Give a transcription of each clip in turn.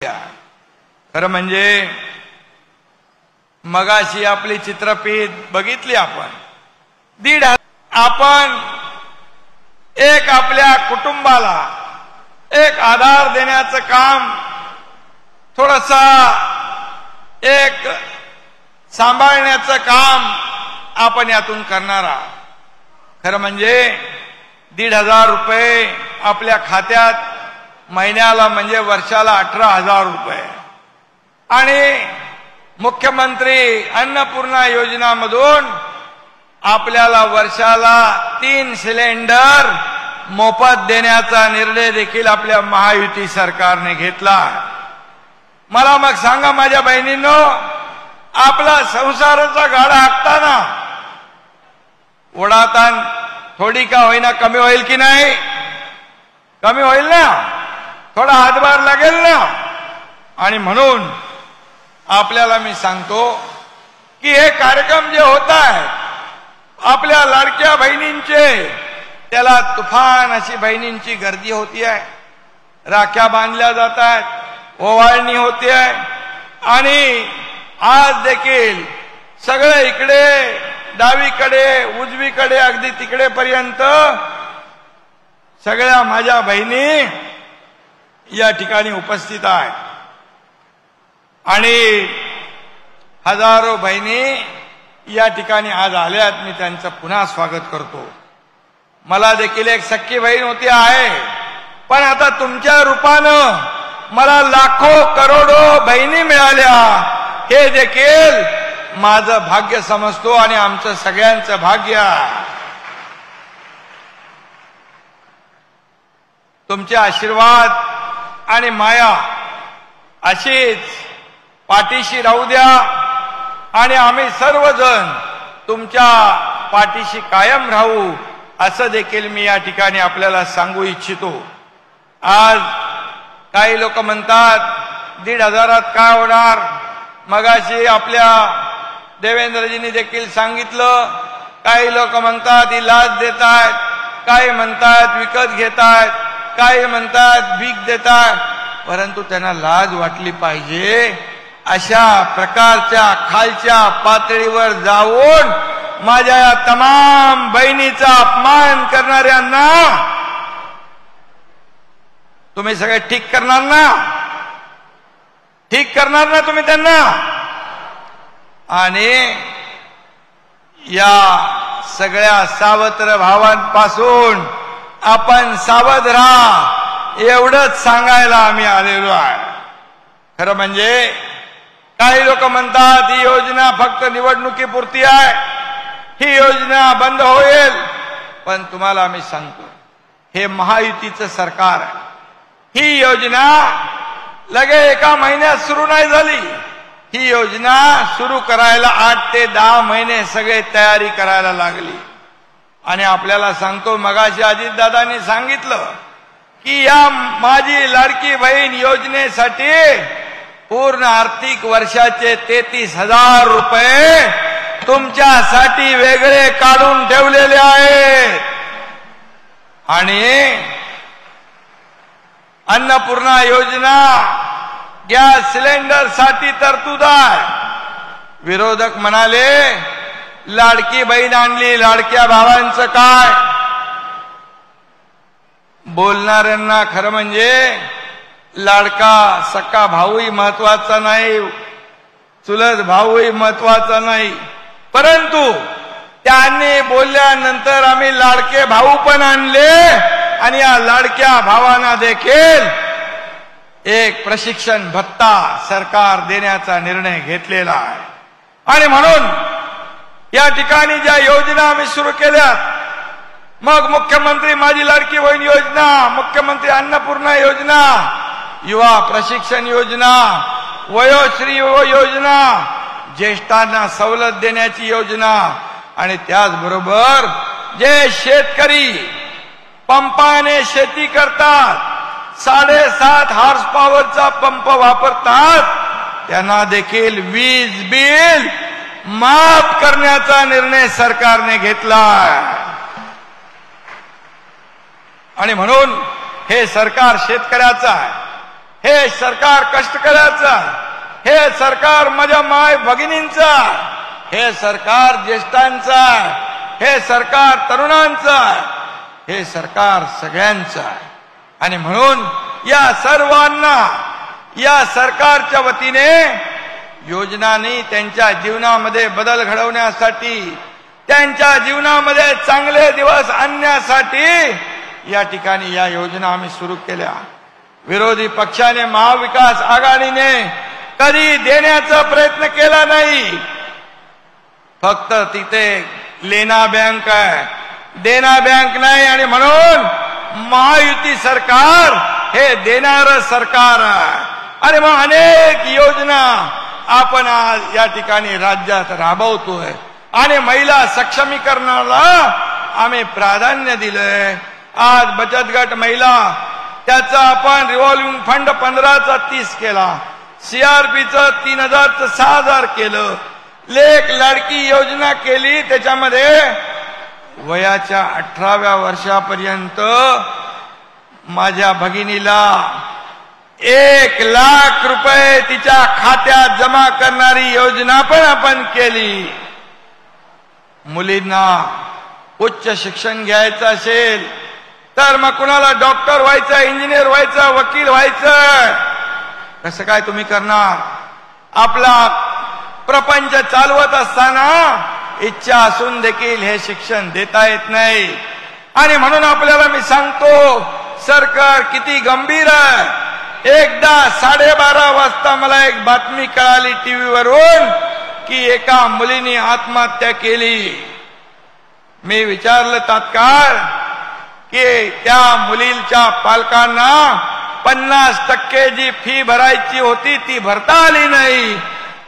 खरं म्हणजे मगाशी आपली चित्रफीत बघितली आपण. 1,500 आपण एक आपल्या कुटुंबाला एक आधार देण्याचं काम, थोडंसा एक सांभाळण्याचं काम आपण यातून करणार आहात. खरं म्हणजे 1,500 रुपये आपल्या खात्यात महिन्याला म्हणजे वर्षाला 18,000 रुपये. आणि मुख्यमंत्री अन्नपूर्णा योजनामधून आपल्याला वर्षाला 3 सिलेंडर मोफत देण्याचा निर्णय देखील आपल्या महायुती सरकारने घेतला. मला मग सांगा माझ्या बहिणींनो, आपला संसाराचा गाडा हाकताना ओढाताण थोडी का होईना कमी होईल की नाही? कमी होईल ना, थोडा हातभार लागेल ना. आणि म्हणून आपल्याला मी सांगतो की हे कार्यक्रम जे होत आहेत आपल्या लाडक्या बहिणींचे, त्याला तुफान अशी बहिणींची गर्दी होती आहे. राख्या बांधल्या जात आहेत, ओवाळणी होती आहे. आणि आज देखील सगळे इकडे डावीकडे उजवीकडे अगदी तिकडे पर्यंत सगळ्या माझ्या बहिणी या ठिकाणी उपस्थित आहेत. आणि हजारो बहिणी या ठिकाणी आज आल्यात. मी त्यांचं पुन्हा स्वागत करतो. मला देखील एक सख्खी बहीण होती आहे, पण आता तुमच्या रूपानं मला लाखो करोडो बहिणी मिळाल्या. हे देखील माझं भाग्य समजतो आणि आमचं सगळ्यांचं भाग्य. तुमचे आशीर्वाद आणि माया अशीच पाठीशी राहू द्या आणि आम्ही सर्वजण तुमच्या पाठीशी कायम राहू, असं देखील मी या ठिकाणी आपल्याला सांगू इच्छितो. आज काही लोक म्हणतात 1,500 काय होणार. मगाशी आपल्या देवेंद्रजींनी देखील सांगितलं, काही लोक म्हणतात ही लाच देत आहेत, काही म्हणतात विकत घेत आहेत, काही म्हणतात भीक देत आहेत. परंतु त्यांना लाज वाटली पाहिजे. अशा प्रकारच्या खालच्या पातळीवर जाऊन माझ्या या तमाम बहिणीचा अपमान करणाऱ्यांना तुम्ही सगळे ठीक करणार ना? ठीक करणार ना तुम्ही त्यांना? आणि या सगळ्या सावत्र भावांपासून आपण सावध राहा, एवढंच सांगायला आम्ही आलेलो आहे. खरं म्हणजे काही लोक म्हणतात ही योजना फक्त निवडणुकीपुरती आहे, ही योजना बंद होईल. पण तुम्हाला आम्ही सांगतो, हे महायुतीचं सरकार आहे. ही योजना लगे एका महिन्यात सुरू नाही झाली. ही योजना सुरू करायला 8 ते 10 महिने सगळे तयारी करायला लागली. आणि आपल्याला सांगतो, मगाशी अजितदादांनी सांगितलं की या माझी लाडकी बहीण योजनेसाठी पूर्ण आर्थिक वर्षाचे 33,000 रुपये तुमच्यासाठी वेगळे काढून ठेवलेले आहेत. आणि अन्नपूर्णा योजना गॅस सिलेंडर साठी तरतूद आहे. विरोधक म्हणाले लाडकी बहीण आणली, लाडक्या भावांचं काय? बोलणाऱ्यांना खरं म्हणजे लाडका सक्का भाऊही महत्वाचा नाही, चुलत भाऊही महत्वाचा नाही. परंतु त्यांनी बोलल्यानंतर आम्ही लाडके भाऊ पण आणले आणि या लाडक्या भावांना देखील एक प्रशिक्षण भत्ता सरकार देण्याचा निर्णय घेतलेला आहे. आणि म्हणून या ठिकाणी ज्या योजना आम्ही सुरू केल्यात, मग मुख्यमंत्री माझी लाडकी बहीण योजना, मुख्यमंत्री अन्नपूर्णा योजना, युवा प्रशिक्षण योजना, वयोश्री योजना, ज्येष्ठांना सवलत देण्याची योजना, आणि त्याचबरोबर जे शेतकरी पंपाने शेती करतात, 7.5 हॉर्स पॉवरचा पंप वापरतात, त्यांना देखील वीज बिल माफ करण्याचा निर्णय सरकारने घेतला. आणि म्हणून हे सरकार शेतकऱ्याचं आहे. हे सरकार कष्टकऱ्याचं, हे सरकार माझ्या माय भगिनींचं, हे सरकार ज्येष्ठांचं, हे सरकार तरुणांचं, हे सरकार सगळ्यांचं. आणि म्हणून या सर्वांना या सरकारच्या वतीने योजनांनी त्यांच्या जीवनामध्ये बदल घडवण्यासाठी, त्यांच्या जीवनामध्ये चांगले दिवस आणण्यासाठी या ठिकाणी या योजना आम्ही सुरू केल्या. विरोधी पक्षाने, महाविकास आघाडीने कधी देण्याचा प्रयत्न केला नाही. फक्त तिथे लेना बँक आहे, देना बँक नाही. आणि म्हणून महायुती सरकार हे देणारं सरकार आहे. आणि मग अनेक योजना आपण आज या ठिकाणी राज्यात राबवतोय. आणि महिला सक्षमीकरणाला आम्ही प्राधान्य दिलंय. आज बचत गट महिला, त्याचा आपण रिव्हॉल्विंग फंड 15चा 30 केला, सीआरपीचं 3000चं 6000 केलं, लेक लाडकी योजना केली. त्याच्यामध्ये वयाच्या 18व्या वर्षापर्यंत माझ्या भगिनीला 1 लाख रुपये तिच्या खात्यात जमा करणारी योजना पण आपण केली. मुलींना उच्च शिक्षण घ्यायचं असेल तर मग कुणाला डॉक्टर व्हायचं, इंजिनियर व्हायचं, वकील व्हायचं, कसं काय तुम्ही करणार? आपला प्रपंच चालवत असताना इच्छा असून देखील हे शिक्षण देता येत नाही. आणि म्हणून आपल्याला मी सांगतो, सरकार किती गंभीर आहे. एकदा 12:30 वाजता मला एक बातमी कळाली टीव्हीवरून की एका मुलीने आत्महत्या केली. मी विचारलं तात्काळ की त्या मुलीच्या पालकांना 50% जी फी भरायची होती ती भरता आली नाही.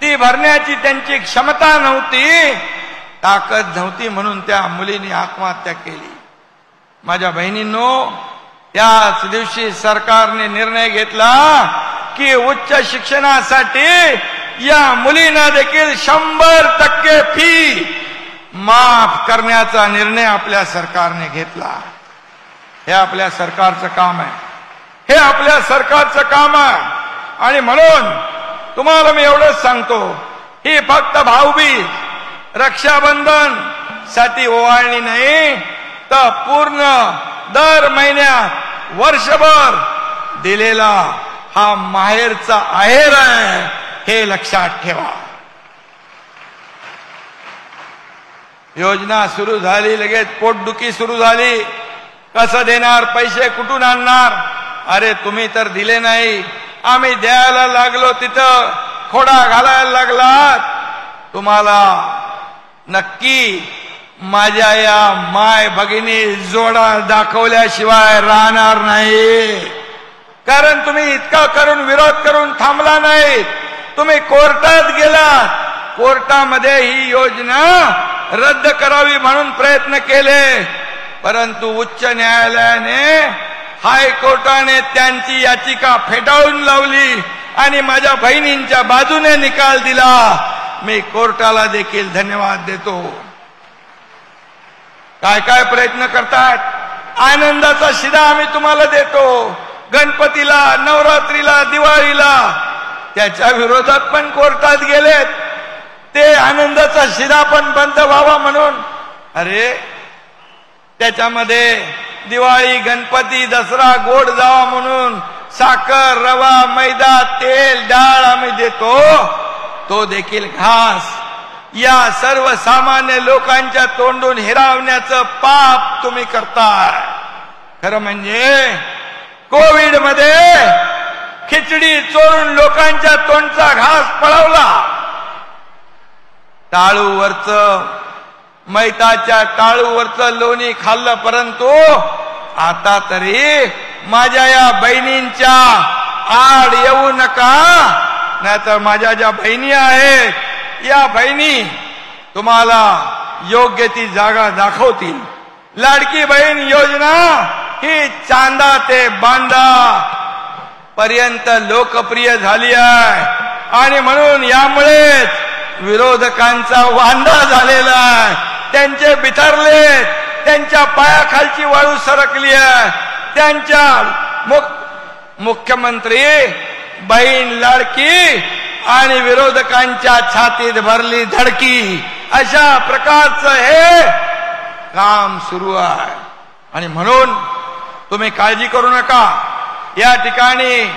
ती भरण्याची त्यांची क्षमता नव्हती, ताकद नव्हती, म्हणून त्या मुलीने आत्महत्या केली. माझ्या बहिणींनो, त्याच दिवशी सरकारने निर्णय घेतला की उच्च शिक्षणासाठी या मुलींना देखील 100% फी माफ करण्याचा निर्णय आपल्या सरकारने घेतला. हे आपल्या सरकारचं काम आहे, हे आपल्या सरकारचं काम आहे. आणि म्हणून तुम्हाला मी एवढंच सांगतो, ही फक्त भाऊबीज, रक्षाबंधन साठी ओवाळणी नाही, तर पूर्ण दर महिन्यात वर्षभर दिलेला हा माहेरचा आहेर आहे, हे लक्षात ठेवा. योजना सुरू झाली, लगेच पोटदुखी सुरू झाली. कसं देणार, पैसे कुठून आणणार? अरे तुम्ही तर दिले नाही, आम्ही द्यायला लागलो तिथं खोडा घालायला लागलात. तुम्हाला नक्की माझ्या या माय भगिनी जोडा दाखवल्याशिवाय राहणार नाही. कारण तुम्ही इतका करून विरोध करून थांबला नाही, तुम्ही कोर्टात गेलात. कोर्टामध्ये ही योजना रद्द करावी म्हणून प्रयत्न केले, परंतु उच्च न्यायालयाने, हायकोर्टाने त्यांची याचिका फेटाळून लावली आणि माझ्या बहिणींच्या बाजूने निकाल दिला. मी कोर्टाला देखील धन्यवाद देतो. काय काय प्रयत्न करतात. आनंदाचा शिदा आम्ही तुम्हाला देतो, गणपतीला, नवरात्रीला, दिवाळीला. त्याच्या विरोधात पण कोर्टात गेलेत, ते आनंदाचा शिदा पण बंद व्हावा म्हणून. अरे त्याच्यामध्ये दिवाळी, गणपती, दसरा गोड जावा म्हणून साखर, रवा, मैदा, तेल, डाळ आम्ही देतो, तो देखील घास या सर्वसामान्य लोकांच्या तोंडून हिरावण्याचं पाप तुम्ही करताय. खरं म्हणजे कोविड मध्ये खिचडी चोरून लोकांच्या तोंडचा घास पळवला. टाळूवरचं, मैताच्या टाळूवरचं लोणी खाल्लं, परंतु आता तरी माझ्या या बहिणींच्या आड येऊ नका, नाहीतर माझ्या ज्या बहिणी आहेत, या बहिणी तुम्हाला योग्य ती जागा दाखवतील. लाडकी बहीण योजना ही चांदा ते बांदा पर्यंत लोकप्रिय झाली आहे. आणि म्हणून यामुळेच विरोधकांचा वांदा झालेला आहे. त्यांचे बिथरले, त्यांच्या पायाखालची वाळू सरकली आहे, त्यांच्या मुख्यमंत्री बहीण लाडकी आणि विरोधकांच्या छातीत भरली धडकी, अशा प्रकारचं हे काम सुरू आहे. आणि म्हणून तुम्ही काळजी करू नका. या ठिकाणी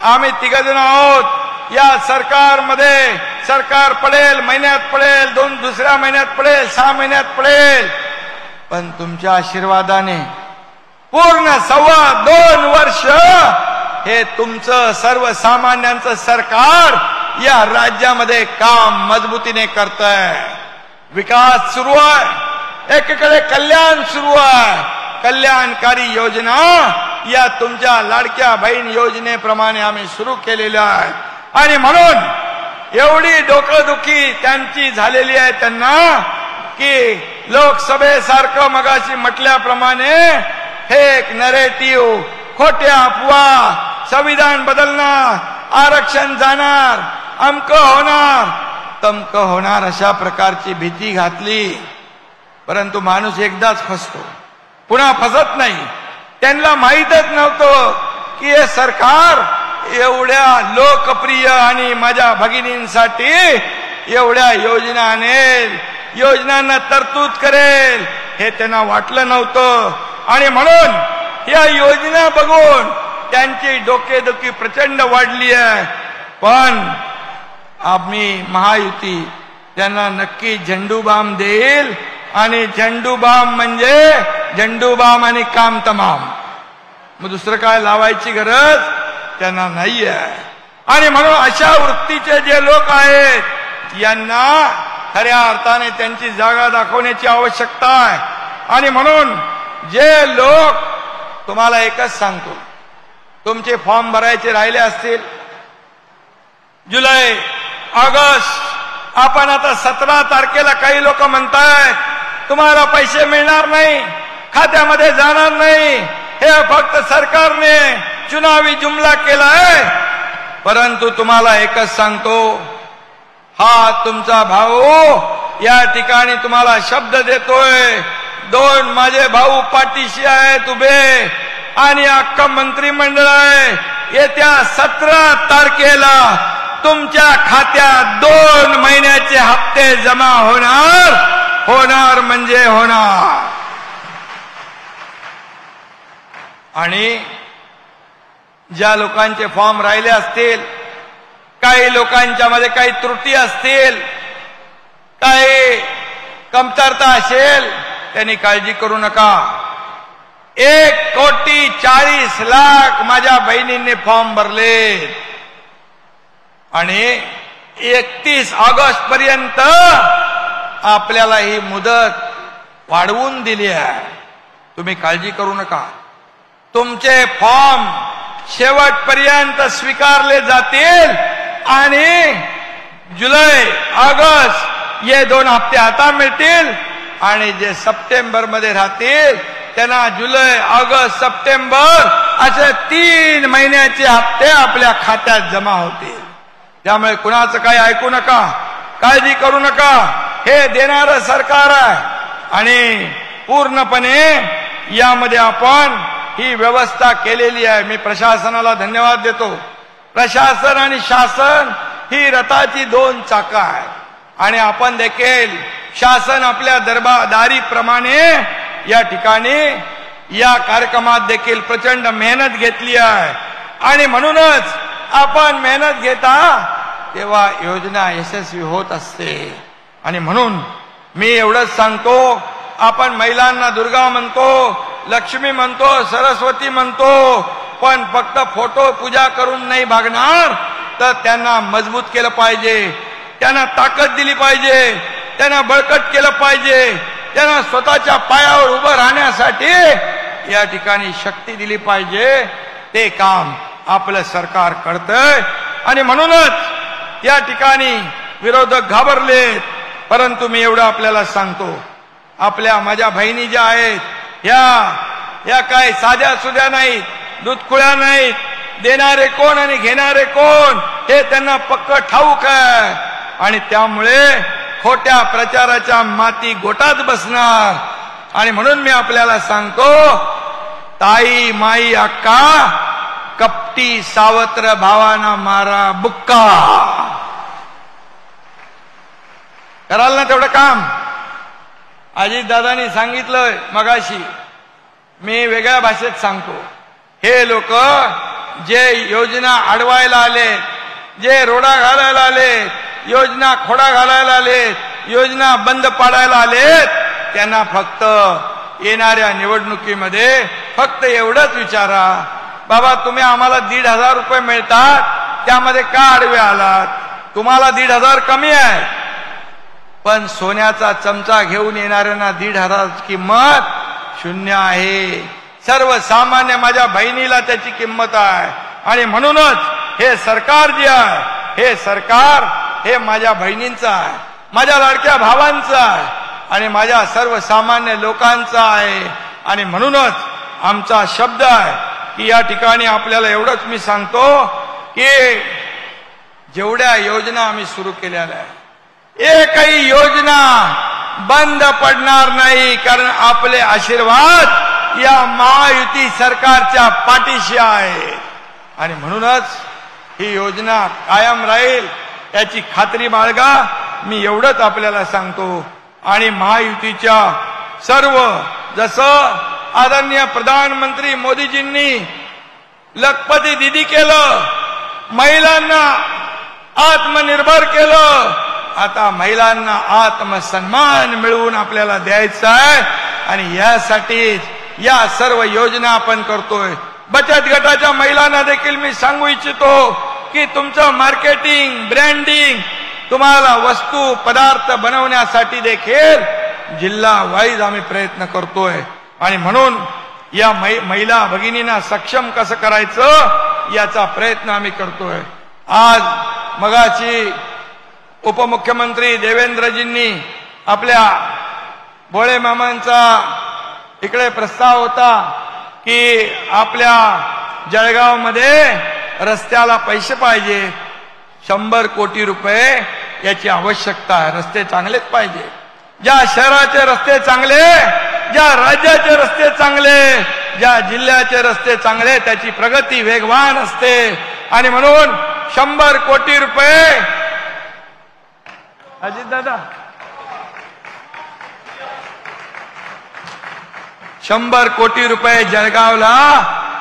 आम्ही तिघजण आहोत. या सरकारमध्ये सरकार पडेल, महिन्यात पडेल, दुसऱ्या महिन्यात पडेल, 6 महिन्यात पडेल, पण तुमच्या आशीर्वादाने पूर्ण 2.25 वर्ष हे तुमचं सर्वसामान्यांचं सरकार या राज्यामध्ये काम मजबूतीने करतंय. विकास सुरू आहे, एकीकडे कल्याण सुरू आहे. कल्याणकारी योजना या तुमच्या लाडक्या बहीण योजनेप्रमाणे आम्ही सुरू केलेल्या आहे. आणि म्हणून एवढी डोकंदुखी त्यांची झालेली आहे त्यांना की लोकसभेसारखं मगाशी म्हटल्याप्रमाणे हे एक नरेटिव्ह, खोट्या अफवा, संविधान बदलणार, आरक्षण जाणार, अमकं होणार, तमकं होणार, अशा प्रकारची भीती घातली. परंतु माणूस एकदाच फसतो, पुन्हा फसत नाही. त्यांना माहीतच नव्हतं की हे सरकार एवढ्या लोकप्रिय आणि माझ्या भगिनींसाठी एवढ्या योजना आणेल, योजनांना तरतूद करेल, हे त्यांना वाटलं नव्हतं. आणि म्हणून या योजना बघून त्यांची डोकेदुखी प्रचंड वाढली आहे. पण आम्ही महायुती त्यांना नक्की झेंडूबाम देईल. आणि झेंडूबाम म्हणजे झेंडूबाम आणि काम तमाम, मग दुसरं काय लावायची गरज त्यांना नाही आहे. आणि म्हणून अशा वृत्तीचे जे लोक आहेत यांना खऱ्या अर्थाने त्यांची जागा दाखवण्याची आवश्यकता आहे. आणि म्हणून जे लोक, तुम्हाला एकच सांगतो, तुमचे फॉर्म भरायचे राहिले असतील जुलै, ऑगस्ट, आपण आता 17 तारखेला काही लोक म्हणतायत तुम्हाला पैसे मिळणार नाही, खात्यामध्ये जाणार नाही, हे फक्त सरकारने चुनावी जुमला केलाय. परंतु तुम्हाला एकच सांगतो, हा तुमचा भाऊ या ठिकाणी तुम्हाला शब्द देतोय. 2 माझे भाऊ पाठीशी आहेत उभे आणि अख्खं मंत्रिमंडळ आहे. येत्या 17 तारखेला तुमच्या खात्यात 2 महिन्याचे हप्ते जमा होणार म्हणजे होणार. आणि ज्या लोकांचे फॉर्म राहिले असतील, काही लोकांच्या मध्ये काही त्रुटी असतील, काही कमतरता असेल, त्यांनी काळजी करू नका. 1,40,00,000 माझ्या बहिणींनी फॉर्म भरले आणि 31 ऑगस्ट पर्यंत आपल्याला ही मुदत वाढवून दिली आहे. तुम्ही काळजी करू नका. तुमचे फॉर्म शेवटपर्यंत स्वीकारले जातील आणि जुलै, ऑगस्ट हे 2 हप्ते आता मिळतील. आणि जे सप्टेंबर मध्ये राहतील त्यांना जुलै, ऑगस्ट, सप्टेंबर असे 3 महिन्याचे हप्ते आपल्या खात्यात जमा होतील. त्यामुळे कुणाचं काही ऐकू नका, काळजी करू नका. हे देणारं सरकार आहे आणि पूर्णपणे यामध्ये आपण ही व्यवस्था केलेली आहे. मी प्रशासनाला धन्यवाद देतो. प्रशासन आणि शासन ही रथाची 2 चाकं आहेत आणि आपण देखील शासन आपल्या दरबारदारीप्रमाणे या ठिकाणी या कार्यक्रमात देखील प्रचंड मेहनत घेतली आहे. आणि म्हणूनच आपण मेहनत घेता तेव्हा योजना यशस्वी होत असते. आणि म्हणून मी एवढंच सांगतो, आपण महिलांना दुर्गा म्हणतो, लक्ष्मी म्हणतो, सरस्वती म्हणतो, पण फक्त फोटो पूजा करून नाही भागणार. तर त्यांना मजबूत केलं पाहिजे, त्यांना ताकद दिली पाहिजे, त्यांना बळकट केलं पाहिजे, त्यांना स्वतःच्या पायावर उभं राहण्यासाठी या ठिकाणी शक्ती दिली पाहिजे. ते काम आपलं सरकार करतंय. आणि म्हणूनच या ठिकाणी विरोधक घाबरलेत. परंतु मी एवढं आपल्याला सांगतो, आपल्या माझ्या बहिणी ज्या आहेत या काय साध्या सुध्या नाहीत, दूधखुळ्या नाहीत. देणारे कोण आणि घेणारे कोण हे त्यांना पक्क ठाऊक आहे. आणि त्यामुळे खोट्या प्रचाराच्या माती गोटात बसणार. आणि म्हणून मी आपल्याला सांगतो, ताई, माई, अक्का, कपटी सावत्र भावाना मारा बुक्का. कराल ना तेवढं काम? अजितदादांनी सांगितलं मगाशी, मी वेगळ्या भाषेत सांगतो. हे लोक जे योजना अडवायला आले, जे रोडा घालायला आले, योजना खोडा घालायला आले, योजना बंद पाडायला आलेत, त्यांना फक्त येणाऱ्या निवडणुकीमध्ये फक्त एवढंच विचारा, बाबा तुम्ही आम्हाला 1,500 रुपये मिळतात, त्यामध्ये का आडवे आलात? तुम्हाला 1,500 कमी आहे, पण सोन्याचा चमचा घेऊन येणाऱ्यांना 1,500 किंमत शून्य आहे. सर्वसामान्य माझ्या बहिणीला त्याची किंमत आहे. आणि म्हणूनच हे सरकार जे आहे, हे सरकार हे माझ्या बहिणींचं आहे, माझ्या लाडक्या भावांचं आहे आणि माझ्या सर्वसामान्य लोकांचं आहे. आणि म्हणूनच आमचा शब्द आहे की या ठिकाणी आपल्याला एवढंच मी सांगतो की जेवढ्या योजना आम्ही सुरू केलेल्या आहे, एकही योजना बंद पडणार नाही, कारण आपले आशीर्वाद या महायुती सरकारच्या पाठीशी आहे. आणि म्हणूनच ही योजना कायम राहील याची खात्री बाळगा. मी एवढंच आपल्याला सांगतो. आणि महायुतीच्या सर्व, जसं आदरणीय प्रधानमंत्री मोदीजींनी लखपती दीदी केलं, महिलांना आत्मनिर्भर केलं, आता महिलांना आत्मसन्मान मिळवून आपल्याला द्यायचा आहे. आणि यासाठी या सर्व योजना आपण करतोय. बचत गटाच्या महिलांना देखील मी सांगू इच्छितो की तुमचं मार्केटिंग, ब्रँडिंग, तुम्हाला वस्तू पदार्थ बनवण्यासाठी देखील जिल्हा वाईज आम्ही प्रयत्न करतोय. आणि म्हणून या महिला भगिनींना सक्षम कसं करायचं याचा प्रयत्न आम्ही करतोय. आज मगाची उपमुख्यमंत्री देवेंद्रजींनी आपल्या भोळे मामांचा इकडे प्रस्ताव होता की आपल्या जळगावमध्ये रस्त्याला पैसे पाहिजे, 100 कोटी रुपये याची आवश्यकता आहे. रस्ते चांगलेच पाहिजे. ज्या शहराचे रस्ते चांगले, ज्या राज्याचे रस्ते चांगले, ज्या जिल्ह्याचे रस्ते चांगले, त्याची प्रगती वेगवान असते. आणि म्हणून 100 कोटी रुपये अजित दादा 100 कोटी रुपये जळगावला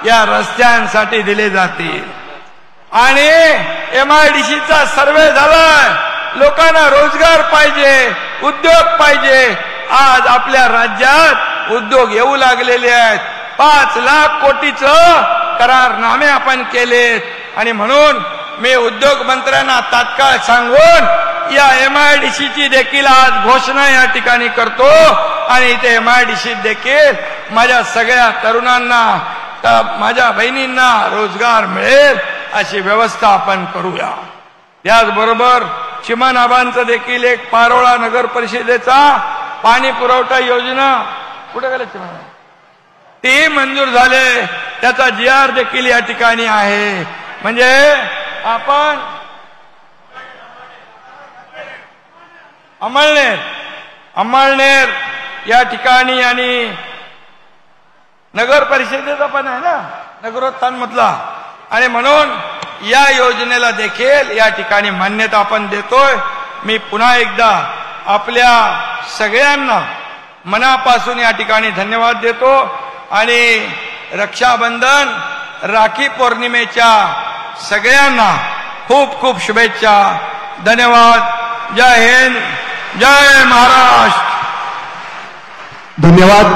या रस्त्यांसाठी दिले जातील. आणि MIDCचा सर्वे झालाय. लोकांना रोजगार पाहिजे, उद्योग पाहिजे. आज आपल्या राज्यात उद्योग येऊ लागलेले आहेत. 5 लाख कोटीचं करारनामे आपण केलेत. आणि म्हणून मी उद्योग मंत्र्यांना तात्काळ सांगून या MIDCची देखील आज घोषणा या ठिकाणी करतो. आणि इथे MIDC देखील माझ्या सगळ्या तरुणांना, माझ्या बहिणींना रोजगार मिळेल अशी व्यवस्था आपण करूया. याचबरोबर चिमणाबांचं देखील एक पारोळा नगर परिषदेचा पाणी पुरवठा योजना कुठे गेले चिमणा, ते मंजूर झाले. त्याचा GR देखील या ठिकाणी आहे. म्हणजे आपण अमळनेर या ठिकाणी आणि नगर परिषदेचा पण आहे ना, नगरोत्थान मधला. आणि म्हणून या योजनेला देखील या ठिकाणी मान्यता आपण देतोय. मी पुन्हा एकदा आपल्या सगळ्यांना मनापासून या ठिकाणी धन्यवाद देतो. आणि रक्षाबंधन, राखी पौर्णिमेच्या सगळ्यांना खूप खूप शुभेच्छा. धन्यवाद. जय हिंद, जय महाराष्ट्र. धन्यवाद.